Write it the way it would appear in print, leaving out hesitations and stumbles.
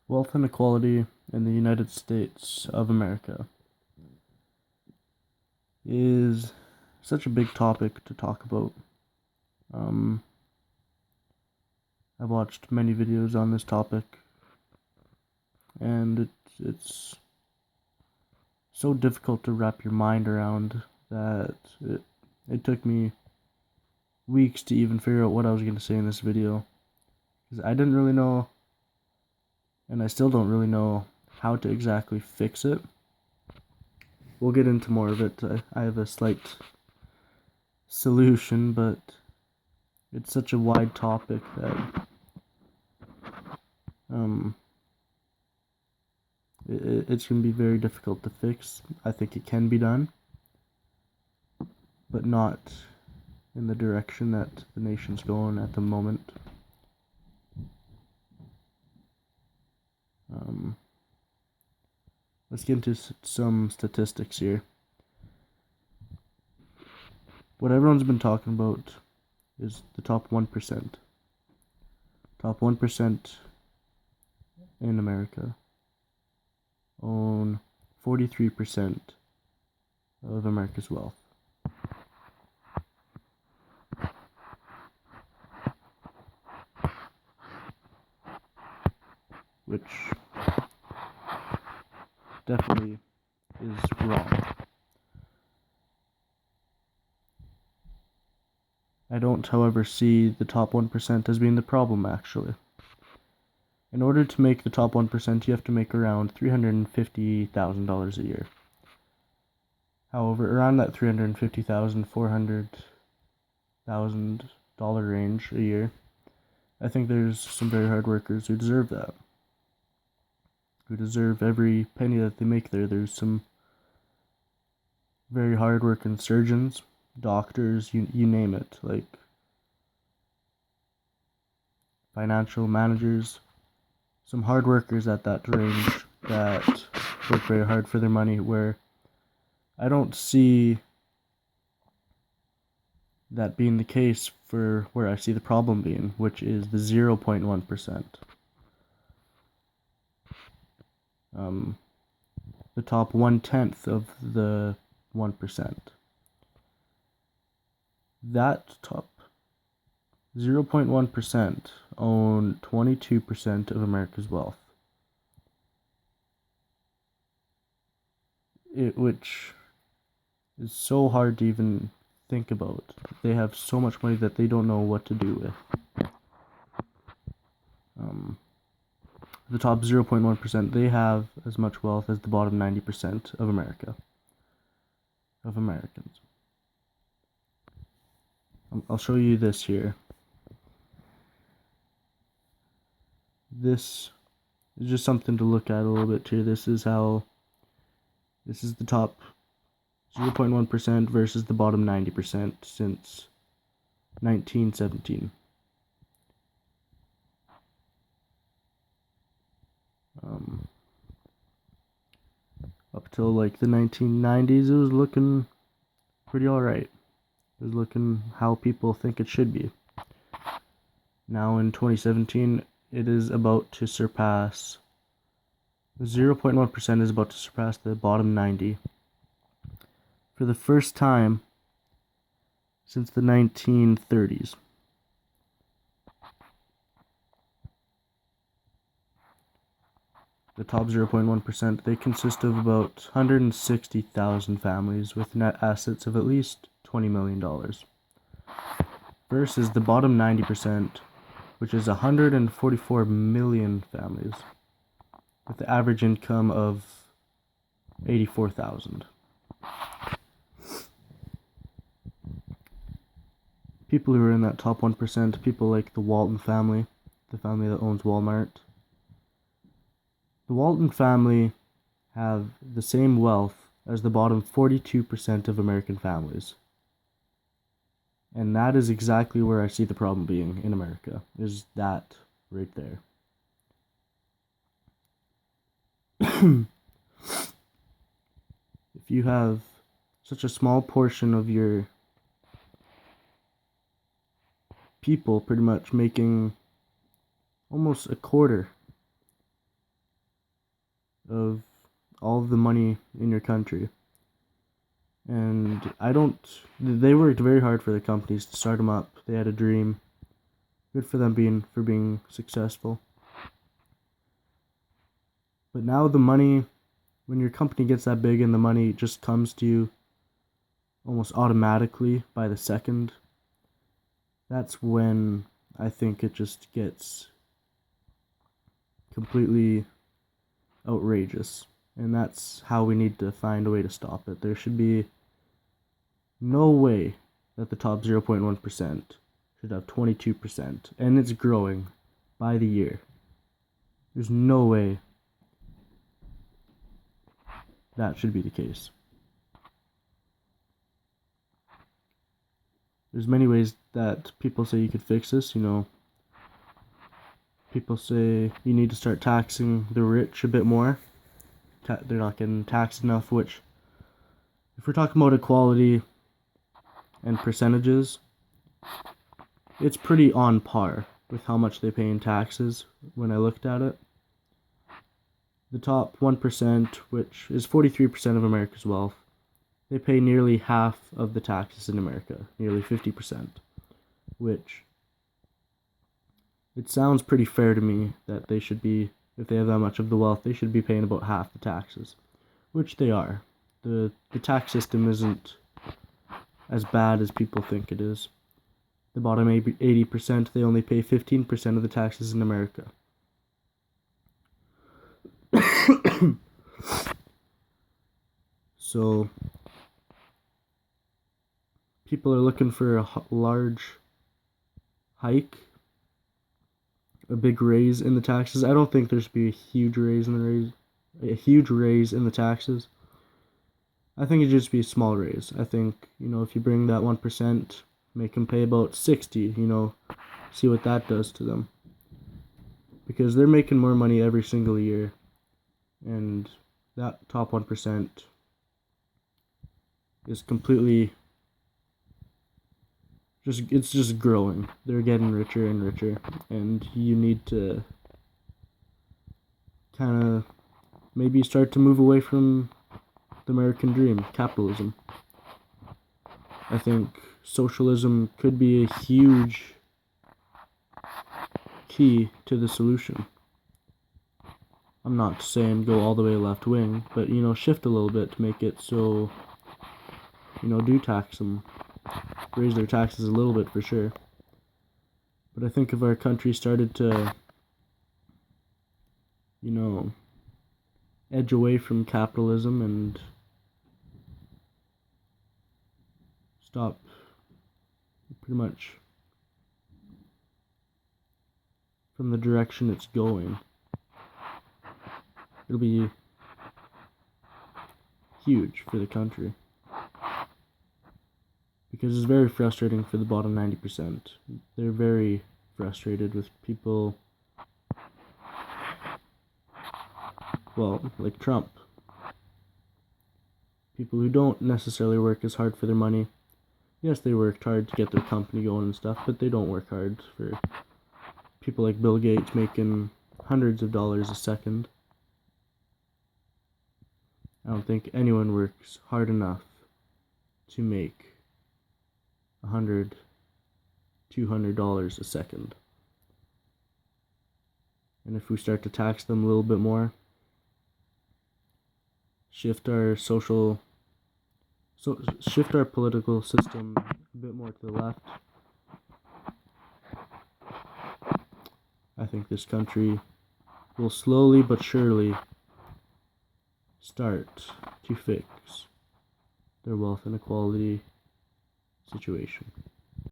Wealth inequality in the United States of America is such a big topic to talk about. Um, I've watched many videos on this topic, and it's so difficult to wrap your mind around that it took me weeks to even figure out what I was going to say in this video, because I didn't really know, and I still don't really know how to exactly fix it. We'll get into more of it. I have a slight solution, but it's such a wide topic that um, it's going to be very difficult to fix. I think it can be done, but not in the direction that the nation's going at the moment. Let's get into some statistics here. What everyone's been talking about is the top 1%. Top 1% in America own 43% of America's wealth. Which definitely is wrong. I don't, however, see the top 1% as being the problem, actually. In order to make the top 1%, you have to make around $350,000 a year. However, around that $350,000, $400,000 range a year, I think there's some very hard workers who deserve that. Who deserve every penny that they make there. There's some very hard working surgeons, doctors, you name it, like financial managers, some hard workers at that range that work very hard for their money, where I don't see that being the case for where I see the problem being, which is the 0.1%. The top 1/10 of the 1%. That top 0.1% own 22% of America's wealth. Which is so hard to even think about. They have so much money that they don't know what to do with. The top 0.1%, they have as much wealth as the bottom 90% of America. Of Americans. I'll show you this here. This is just something to look at a little bit here. This is the top 0.1% versus the bottom 90% since 1917. Up till like the 1990s, it was looking pretty alright. It was looking how people think it should be. Now in 2017, it is about to surpass 0.1% is about to surpass the bottom 90 for the first time since the 1930s. The top 0.1%, they consist of about 160,000 families with net assets of at least $20 million. Versus the bottom 90%, which is 144 million families with the average income of 84,000. People who are in that top 1%, people like the Walton family, the family that owns Walmart. The Walton family have the same wealth as the bottom 42% of American families. And that is exactly where I see the problem being in America, is that right there. If you have such a small portion of your people pretty much making almost a quarter of all of the money in your country. And they worked very hard for the companies to start them up. They had a dream. Good for them being successful. But now the money, when your company gets that big and the money just comes to you almost automatically by the second, that's when I think it just gets completely outrageous. And that's how we need to find a way to stop it. There should be no way that the top 0.1% should have 22%, and it's growing by the year. There's no way that should be the case. There's many ways that people say you could fix this, People say you need to start taxing the rich a bit more. They're not getting taxed enough, which, if we're talking about equality and percentages, it's pretty on par with how much they pay in taxes when I looked at it. The top 1%, which is 43% of America's wealth, they pay nearly half of the taxes in America, nearly 50%, which it sounds pretty fair to me that they should be, if they have that much of the wealth, they should be paying about half the taxes, which they are. The tax system isn't as bad as people think it is. The bottom 80%, they only pay 15% of the taxes in America. So, people are looking for a large hike, a big raise in the taxes. I don't think there should be a huge raise in the taxes. I think it should just be a small raise. I think, if you bring that 1%, make them pay about 60, see what that does to them. Because they're making more money every single year. And that top 1% is completely it's just growing. They're getting richer and richer, and you need to kind of maybe start to move away from the American dream, capitalism. I think socialism could be a huge key to the solution. I'm not saying go all the way left wing, but shift a little bit to make it so do tax them, raise their taxes a little bit for sure. But I think if our country started to edge away from capitalism and stop pretty much from the direction it's going, it'll be huge for the country. Because it's very frustrating for the bottom 90%. They're very frustrated with people, like Trump. People who don't necessarily work as hard for their money. Yes, they worked hard to get their company going and stuff, but they don't work hard for people like Bill Gates making hundreds of dollars a second. I don't think anyone works hard enough to make $100, $200 a second. And if we start to tax them a little bit more, shift our political system a bit more to the left, I think this country will slowly but surely start to fix their wealth inequality situation.